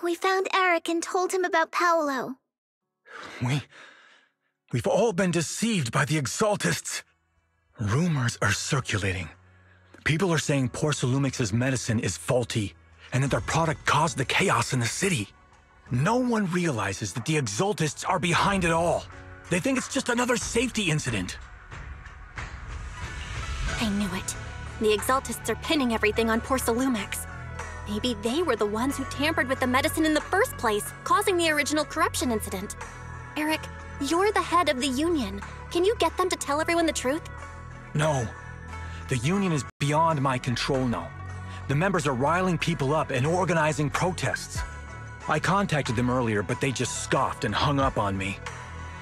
We found Eric and told him about Paolo. We've all been deceived by the Exaltists. Rumors are circulating. People are saying Porcelumix's medicine is faulty, and that their product caused the chaos in the city. No one realizes that the Exaltists are behind it all. They think it's just another safety incident. I knew it. The Exaltists are pinning everything on Porcelumix. Maybe they were the ones who tampered with the medicine in the first place, causing the original corruption incident. Eric, you're the head of the Union. Can you get them to tell everyone the truth? No. The Union is beyond my control now. The members are riling people up and organizing protests. I contacted them earlier, but they just scoffed and hung up on me.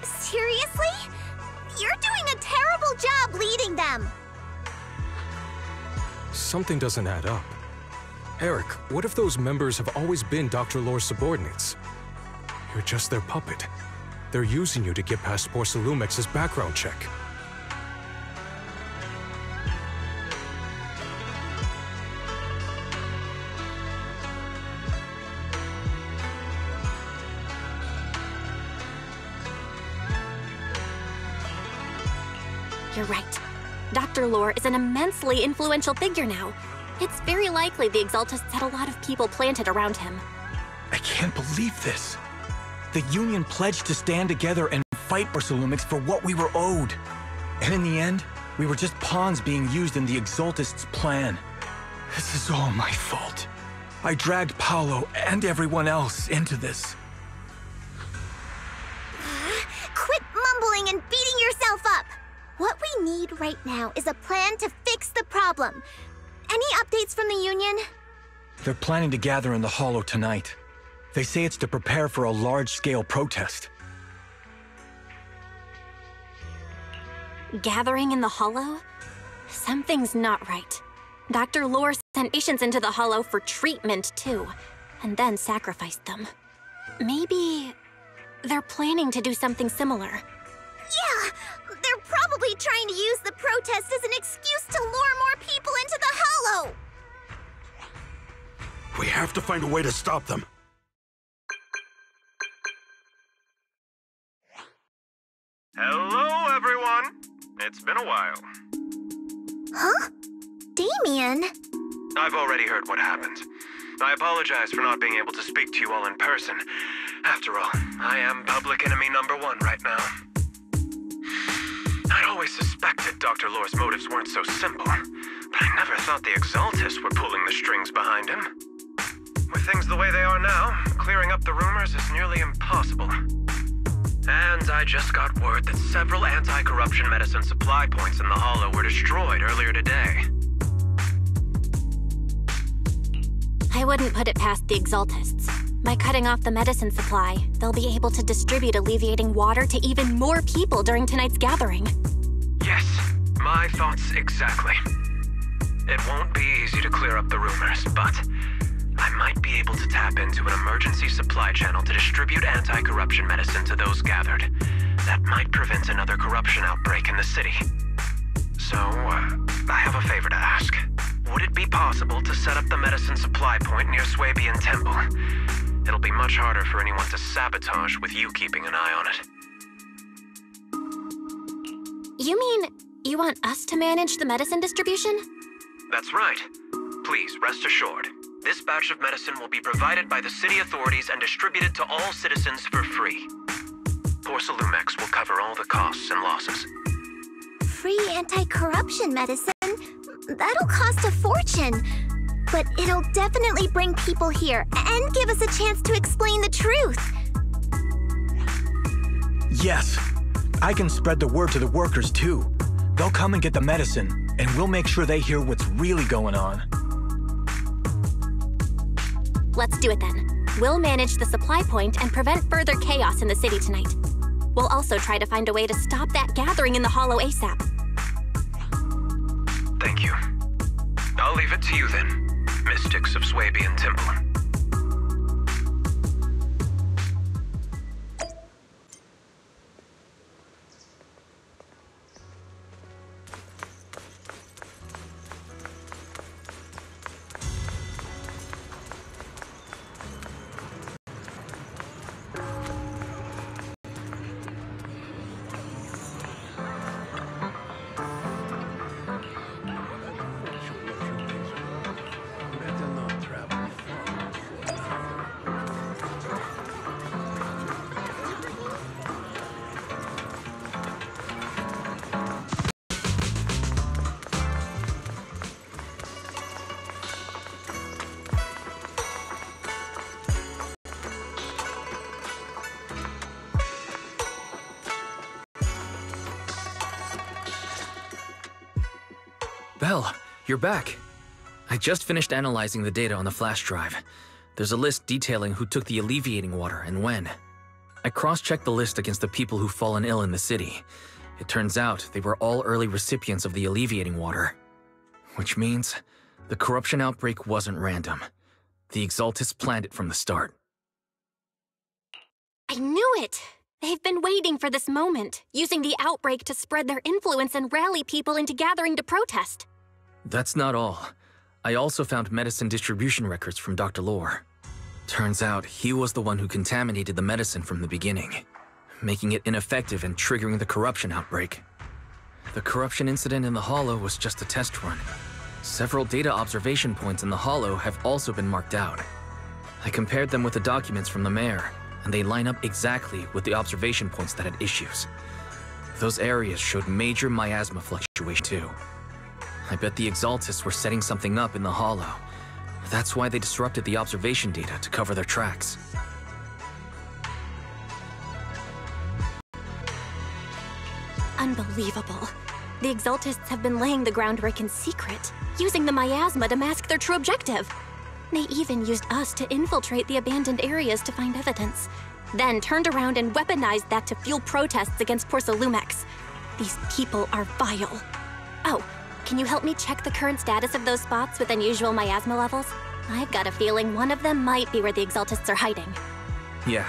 Seriously? You're doing a terrible job leading them! Something doesn't add up. Eric, what if those members have always been Dr. Lore's subordinates? You're just their puppet. They're using you to get past Porcelumix's background check. You're right. Dr. Lore is an immensely influential figure now. It's very likely the Exaltists had a lot of people planted around him. I can't believe this. The Union pledged to stand together and fight Porcelumix for what we were owed. And in the end, we were just pawns being used in the Exaltists' plan. This is all my fault. I dragged Paolo and everyone else into this. Quit mumbling and beating yourself up! What we need right now is a plan to fix the problem. Any updates from the Union? They're planning to gather in the Hollow tonight. They say it's to prepare for a large-scale protest. Gathering in the Hollow? Something's not right. Dr. Lore sent patients into the Hollow for treatment, too, and then sacrificed them. Maybe they're planning to do something similar. Yeah! They're probably trying to use the protest as an excuse to lure more people into the Hollow! We have to find a way to stop them. Hello, everyone! It's been a while. Huh? Damien? I've already heard what happened. I apologize for not being able to speak to you all in person. After all, I am public enemy #1 right now. I'd always suspected Dr. Lore's motives weren't so simple, but I never thought the Exaltists were pulling the strings behind him. With things the way they are now, clearing up the rumors is nearly impossible. And I just got word that several anti-corruption medicine supply points in the Hollow were destroyed earlier today. I wouldn't put it past the Exaltists. By cutting off the medicine supply, they'll be able to distribute alleviating water to even more people during tonight's gathering. Yes, my thoughts exactly. It won't be easy to clear up the rumors, but I might be able to tap into an emergency supply channel to distribute anti-corruption medicine to those gathered. That might prevent another corruption outbreak in the city. So, I have a favor to ask. Would it be possible to set up the medicine supply point near Swabian Temple? It'll be much harder for anyone to sabotage with you keeping an eye on it. You mean you want us to manage the medicine distribution? That's right. Please, rest assured. This batch of medicine will be provided by the city authorities and distributed to all citizens for free. Porcelumix will cover all the costs and losses. Free anti-corruption medicine? That'll cost a fortune. But it'll definitely bring people here and give us a chance to explain the truth. Yes. I can spread the word to the workers, too. They'll come and get the medicine, and we'll make sure they hear what's really going on. Let's do it then. We'll manage the supply point and prevent further chaos in the city tonight. We'll also try to find a way to stop that gathering in the Hollow ASAP. Thank you. I'll leave it to you then, mystics of Swabian Temple. Belle, you're back. I just finished analyzing the data on the flash drive. There's a list detailing who took the alleviating water and when. I cross-checked the list against the people who've fallen ill in the city. It turns out they were all early recipients of the alleviating water. Which means the corruption outbreak wasn't random. The Exaltists planned it from the start. I knew it! They've been waiting for this moment, using the outbreak to spread their influence and rally people into gathering to protest. That's not all. I also found medicine distribution records from Dr. Lore. Turns out he was the one who contaminated the medicine from the beginning, making it ineffective and triggering the corruption outbreak. The corruption incident in the Hollow was just a test run. Several data observation points in the Hollow have also been marked out. I compared them with the documents from the mayor, and they line up exactly with the observation points that had issues. Those areas showed major miasma fluctuation too. I bet the Exaltists were setting something up in the Hollow. That's why they disrupted the observation data to cover their tracks. Unbelievable. The Exaltists have been laying the groundwork in secret, using the miasma to mask their true objective. They even used us to infiltrate the abandoned areas to find evidence, then turned around and weaponized that to fuel protests against Porsalumex. These people are vile. Oh, can you help me check the current status of those spots with unusual miasma levels? I've got a feeling one of them might be where the Exaltists are hiding. Yeah,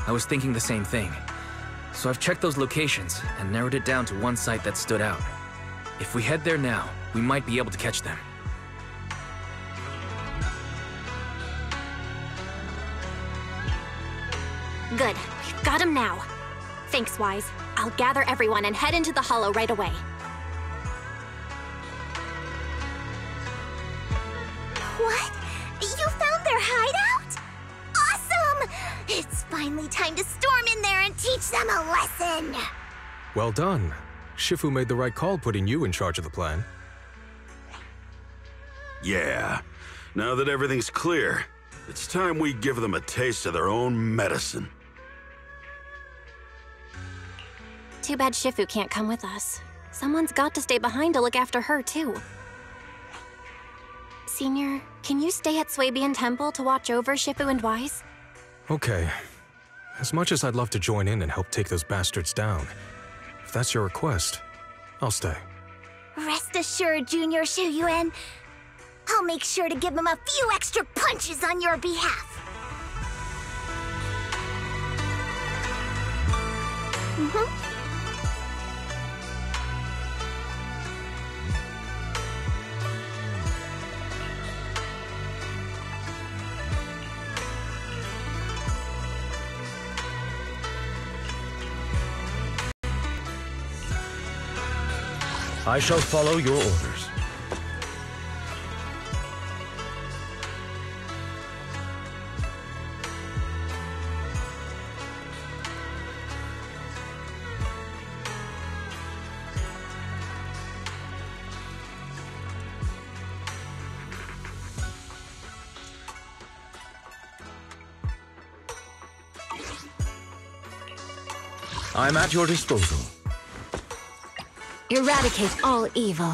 I was thinking the same thing. So I've checked those locations and narrowed it down to one site that stood out. If we head there now, we might be able to catch them. Good, we've got him now. Thanks, Wise. I'll gather everyone and head into the Hollow right away. What? You found their hideout? Awesome! It's finally time to storm in there and teach them a lesson! Well done. Shifu made the right call putting you in charge of the plan. Yeah. Now that everything's clear, it's time we give them a taste of their own medicine. Too bad Shifu can't come with us. Someone's got to stay behind to look after her, too. Senior, can you stay at Swabian Temple to watch over Shifu and Wise? Okay. As much as I'd love to join in and help take those bastards down, if that's your request, I'll stay. Rest assured, Junior Shuyuan. I'll make sure to give them a few extra punches on your behalf. I shall follow your orders. I'm at your disposal. Eradicate all evil.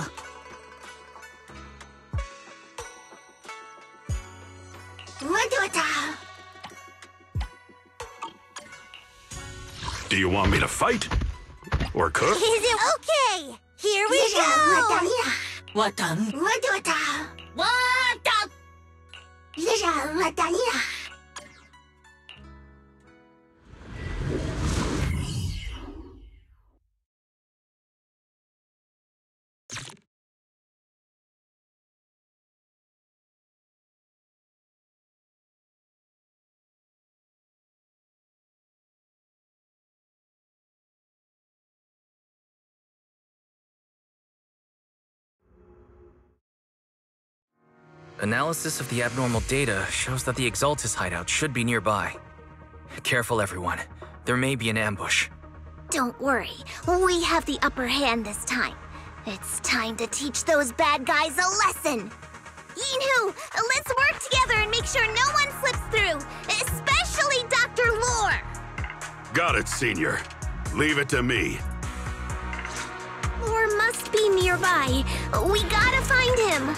Do you want me to fight? Or cook? Is it okay? Here we go! Watan. Analysis of the abnormal data shows that the Exaltis hideout should be nearby. Careful, everyone. There may be an ambush. Don't worry, we have the upper hand this time. It's time to teach those bad guys a lesson. Yinhu, let's work together and make sure no one slips through, especially Dr. Lore. Got it, Senior. Leave it to me. Lore must must be nearby. We gotta find him.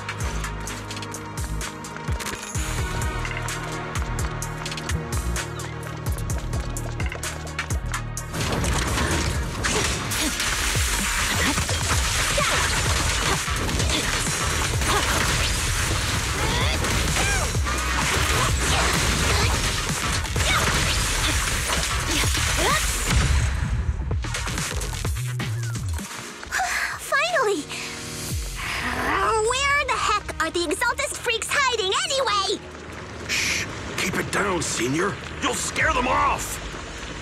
Senior, you'll scare them off!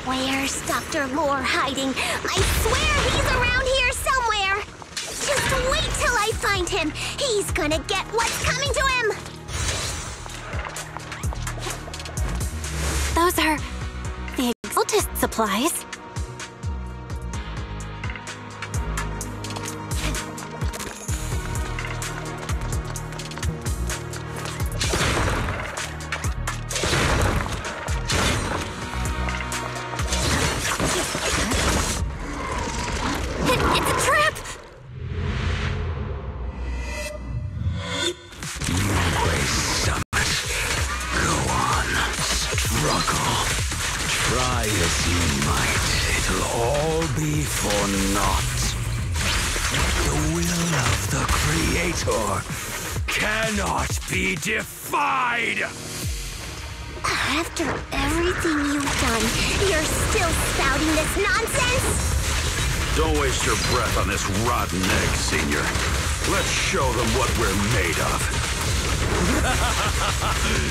Where's Dr. Lore hiding? I swear he's around here somewhere! Just wait till I find him! He's gonna get what's coming to him! Those are the occultist supplies. Cannot be defied! After everything you've done, you're still spouting this nonsense? Don't waste your breath on this rotten egg, Senior. Let's show them what we're made of.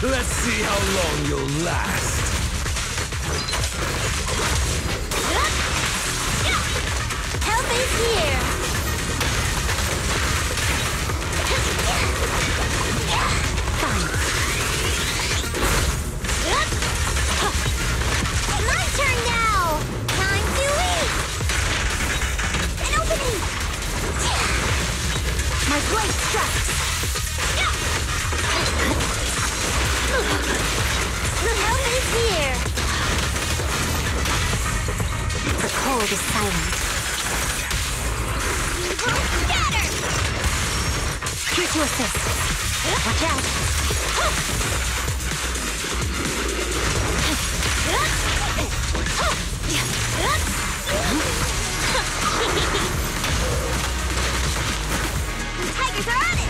Let's see how long you'll last. Help is here! My turn now! Time to eat! An opening! My blade strikes! The help is here! The cold is silent. Scatter! Here to assist. Watch out. Tigers are on it!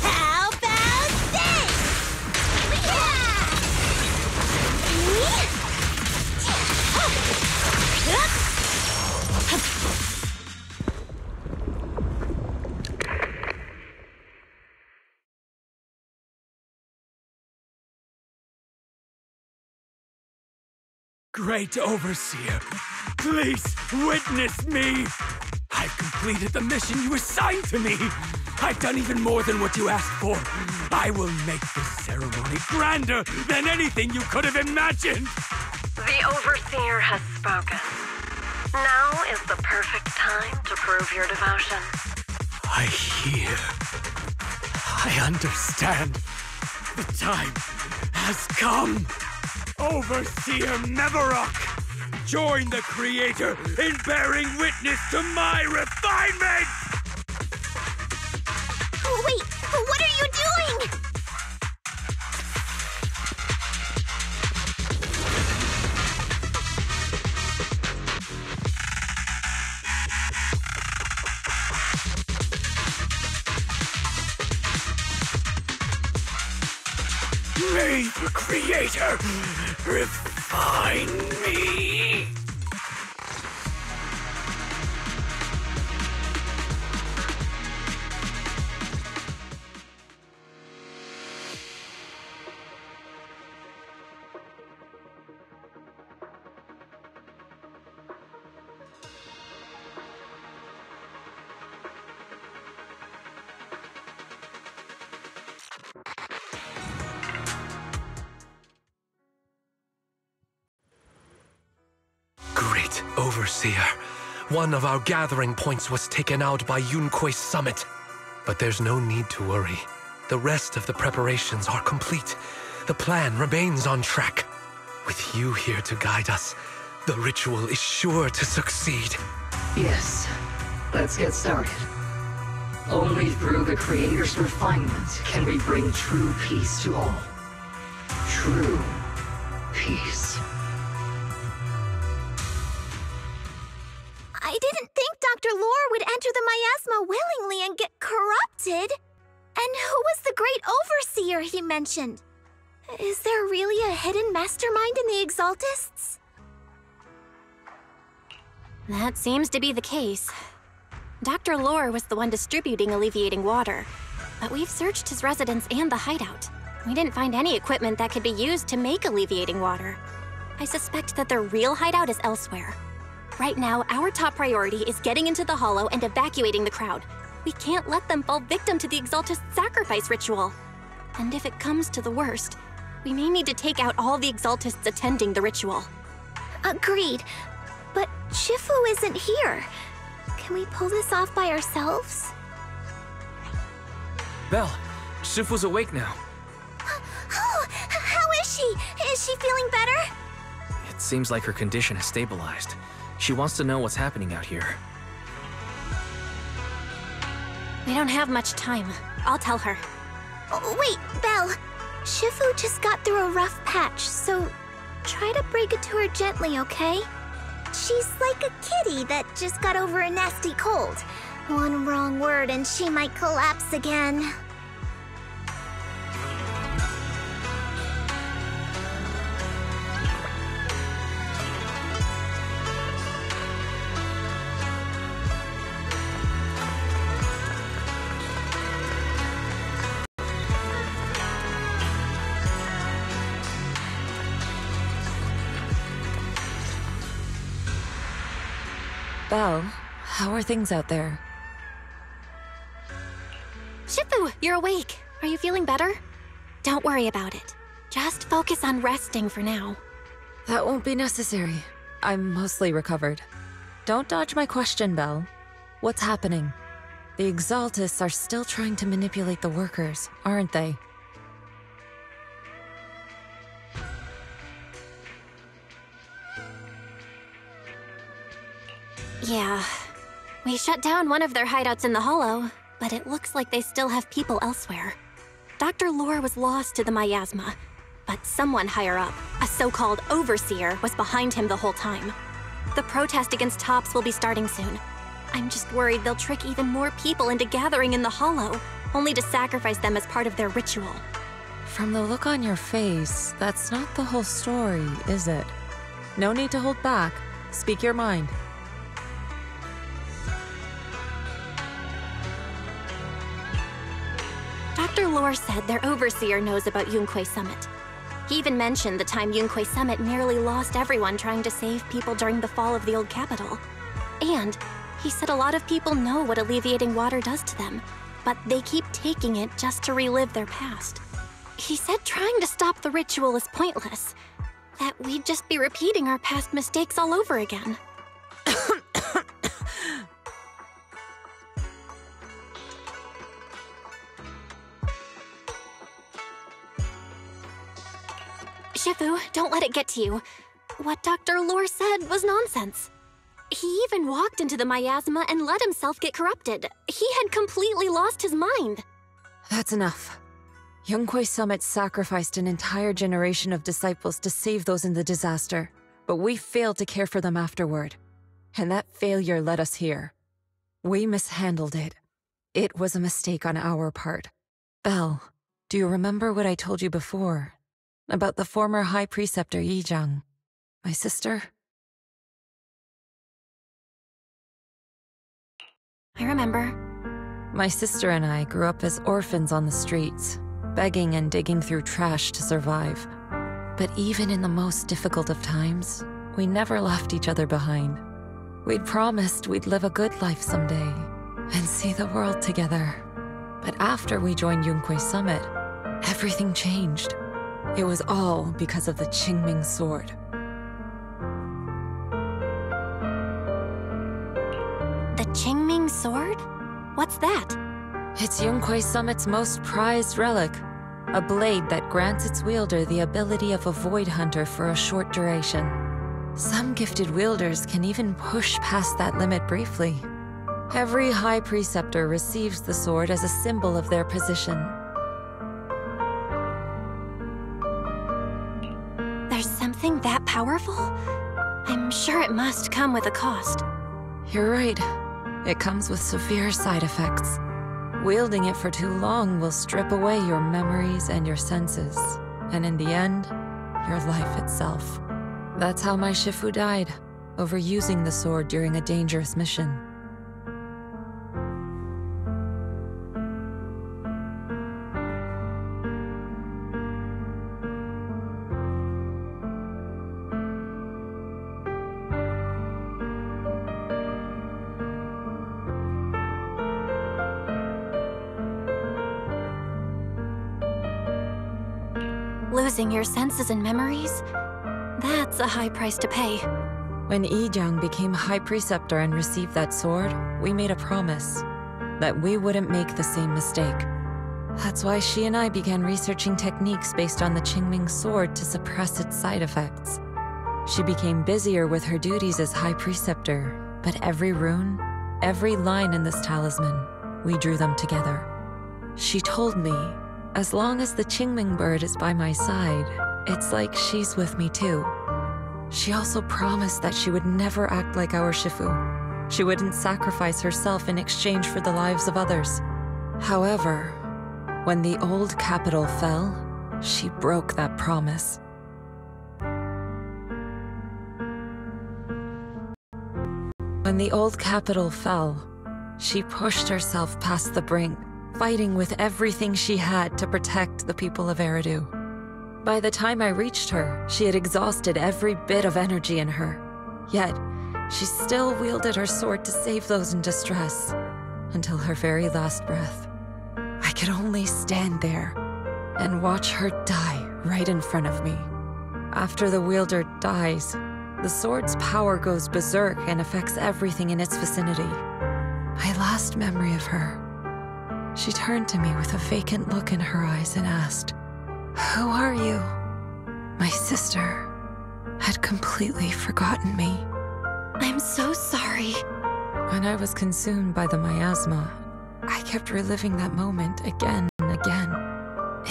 How about this? Great Overseer, please witness me! I've completed the mission you assigned to me! I've done even more than what you asked for! I will make this ceremony grander than anything you could have imagined! The Overseer has spoken. Now is the perfect time to prove your devotion. I hear. I understand. The time has come! Overseer Mevarok! Join the Creator in bearing witness to my refinement! Wait, what are you doing? May the Creator refine me! Overseer, one of our gathering points was taken out by Yunque's summit. But there's no need to worry. The rest of the preparations are complete. the plan remains on track. With you here to guide us, the ritual is sure to succeed. Yes. Let's get started. Only through the Creator's refinement can we bring true peace to all. True peace. I didn't think Dr. Lore would enter the miasma willingly and get corrupted. And who was the great overseer he mentioned? Is there really a hidden mastermind in the Exaltists? That seems to be the case. Dr. Lore was the one distributing alleviating water, but we've searched his residence and the hideout. We didn't find any equipment that could be used to make alleviating water. I suspect that their real hideout is elsewhere. Right now, our top priority is getting into the Hollow and evacuating the crowd. We can't let them fall victim to the Exaltist sacrifice ritual. And if it comes to the worst, we may need to take out all the Exaltists attending the ritual. Agreed. But Shifu isn't here. Can we pull this off by ourselves? Belle, Shifu's awake now. Oh, how is she? Is she feeling better? It seems like her condition has stabilized. She wants to know what's happening out here. We don't have much time. I'll tell her. Oh, wait, Belle. Shifu just got through a rough patch, so try to break it to her gently, okay? She's like a kitty that just got over a nasty cold. One wrong word and she might collapse again. Belle, how are things out there? Shifu, you're awake. Are you feeling better? Don't worry about it. Just focus on resting for now. That won't be necessary. I'm mostly recovered. Don't dodge my question, Belle. What's happening? The Exaltists are still trying to manipulate the workers, aren't they? Yeah. We shut down one of their hideouts in the Hollow, but it looks like they still have people elsewhere. Dr. Lore was lost to the miasma, but someone higher up, a so-called overseer, was behind him the whole time. The protest against Tops will be starting soon. I'm just worried they'll trick even more people into gathering in the Hollow, only to sacrifice them as part of their ritual. From the look on your face, that's not the whole story, is it? No need to hold back. Speak your mind. Dr. Lore said their overseer knows about Yunquay Summit. He even mentioned the time Yunquay Summit nearly lost everyone trying to save people during the fall of the old capital. And he said a lot of people know what alleviating water does to them, but they keep taking it just to relive their past. He said trying to stop the ritual is pointless, that we'd just be repeating our past mistakes all over again. Shifu, don't let it get to you. What Dr. Lore said was nonsense. He even walked into the miasma and let himself get corrupted. He had completely lost his mind. That's enough. Yunquay Summit sacrificed an entire generation of disciples to save those in the disaster, but we failed to care for them afterward. And that failure led us here. We mishandled it. It was a mistake on our part. Belle, do you remember what I told you before? About the former High Preceptor Yizhang, my sister? I remember. My sister and I grew up as orphans on the streets, begging and digging through trash to survive. But even in the most difficult of times, we never left each other behind. We'd promised we'd live a good life someday and see the world together. But after we joined Yunquay Summit, everything changed. It was all because of the Qingming sword. The Qingming sword? What's that? It's Yunquay Summit's most prized relic. a blade that grants its wielder the ability of a Void Hunter for a short duration. Some gifted wielders can even push past that limit briefly. Every High Preceptor receives the sword as a symbol of their position. There's something that powerful? I'm sure it must come with a cost. You're right. It comes with severe side effects. Wielding it for too long will strip away your memories and your senses, and in the end, your life itself. That's how my Shifu died, overusing the sword during a dangerous mission. Losing your senses and memories? That's a high price to pay. When Yijang became High Preceptor and received that sword, we made a promise that we wouldn't make the same mistake. That's why she and I began researching techniques based on the Qingming sword to suppress its side effects. She became busier with her duties as High Preceptor, but every rune, every line in this talisman, we drew them together. She told me, as long as the Qingming bird is by my side, it's like she's with me too. She also promised that she would never act like our Shifu. She wouldn't sacrifice herself in exchange for the lives of others. However, when the old capital fell, she broke that promise. When the old capital fell, she pushed herself past the brink, fighting with everything she had to protect the people of Eridu. By the time I reached her, she had exhausted every bit of energy in her. Yet, she still wielded her sword to save those in distress, until her very last breath. I could only stand there and watch her die right in front of me. After the wielder dies, the sword's power goes berserk and affects everything in its vicinity. My last memory of her, she turned to me with a vacant look in her eyes and asked, "Who are you?" My sister had completely forgotten me. I'm so sorry. When I was consumed by the miasma, I kept reliving that moment again and again.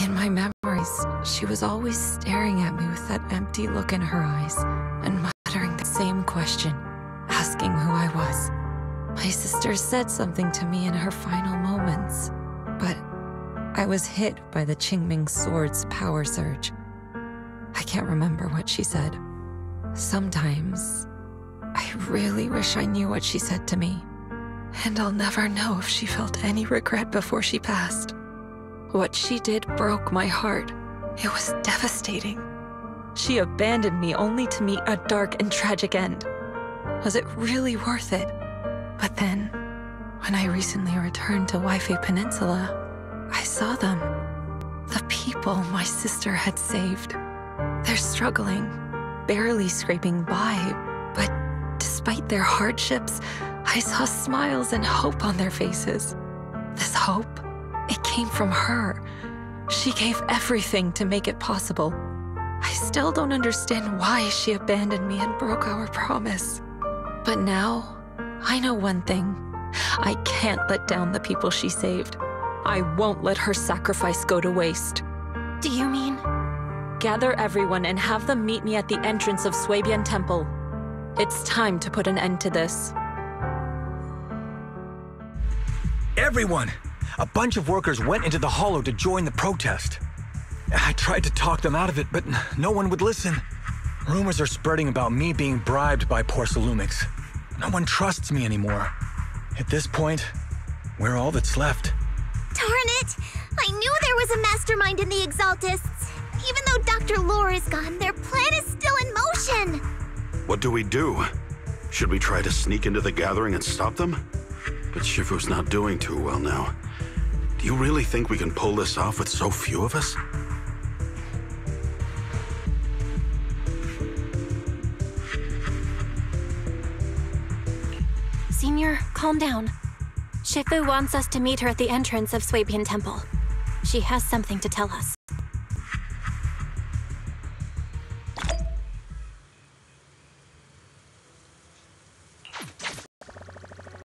In my memories, she was always staring at me with that empty look in her eyes and muttering the same question, asking who I was. My sister said something to me in her final moments, but I was hit by the Qingming sword's power surge. I can't remember what she said. Sometimes, I really wish I knew what she said to me, and I'll never know if she felt any regret before she passed. What she did broke my heart. It was devastating. She abandoned me only to meet a dark and tragic end. Was it really worth it? But then, when I recently returned to Waifei Peninsula, I saw them. The people my sister had saved. They're struggling, barely scraping by, but despite their hardships, I saw smiles and hope on their faces. This hope, it came from her. She gave everything to make it possible. I still don't understand why she abandoned me and broke our promise. But now, I know one thing. I can't let down the people she saved. I won't let her sacrifice go to waste. Do you mean? Gather everyone and have them meet me at the entrance of Suibian Temple. It's time to put an end to this. Everyone! A bunch of workers went into the hollow to join the protest. I tried to talk them out of it, but no one would listen. Rumors are spreading about me being bribed by Porsalumix. No one trusts me anymore. At this point, we're all that's left. Darn it! I knew there was a mastermind in the Exaltists. Even though Dr. Lore is gone, their plan is still in motion. What do we do? Should we try to sneak into the gathering and stop them? But Shifu's not doing too well now. Do you really think we can pull this off with so few of us? Senior, calm down. Shifu wants us to meet her at the entrance of Suibian Temple. She has something to tell us.